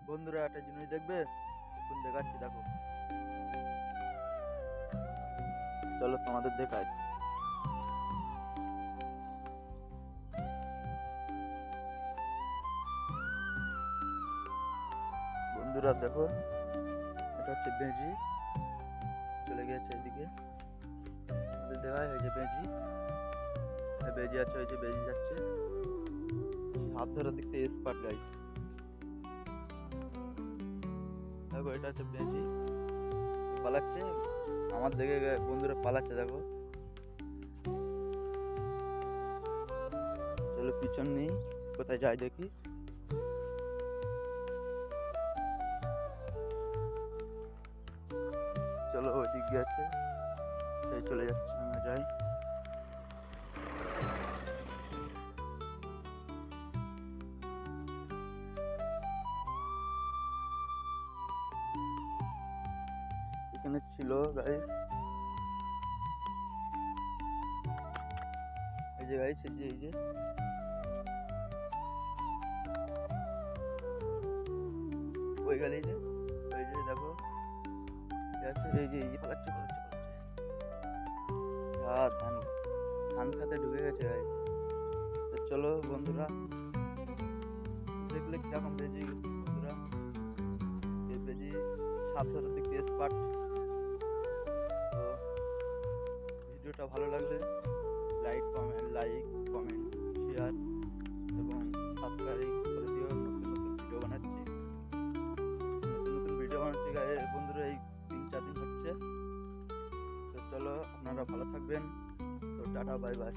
বন্ধুরা একটা জিনিস দেখবে, এখন দেখাচ্ছি দেখো। চলো তোমাদের দেখাই। বন্ধুরা দেখো, এটা হচ্ছে বেজি, চলে গেছে এদিকে। আমাদের দেখায় এই যে বেজি, বেজি আছে, ওই যে বেজি যাচ্ছে। হাত ধরার দিক থেকে স্পার্ট গাইস। দেখো এটা হচ্ছে বেজি, পালাচ্ছে আমার দিকে। বন্ধুরা পালাচ্ছে দেখো। চলো পিছন নেই, কোথায় যাই দেখি। চলো ওইদিক গেছে, সেই চলে যাচ্ছে, আমরা যাই। এখানে ছিল গাইস, এই যে গাইস, এই যে ওই গাড়ি, যে ওই যে দেখো যাচ্ছে, এই যে পালাচ্ছে পালাচ্ছে পালাচ্ছে। ধান ধান খাতে ঢুকে গেছে গাইস। তো চলো বন্ধুরা, দেখলে কিরকম বেজি বন্ধুরা, এই বেজি সাপ ধরার দিক দিয়ে স্পার্ট। তো ভিডিওটা ভালো লাগলে লাইক কমেন্ট শেয়ার এবং সাবস্ক্রাইব করে দিও। নতুন নতুন ভিডিও বানাচ্ছি, গায়ে বন্ধুরা, এই 3-4 দিন হচ্ছে। তো চলো আপনারা ভালো থাকবেন। তো টাটা, বাই বাই।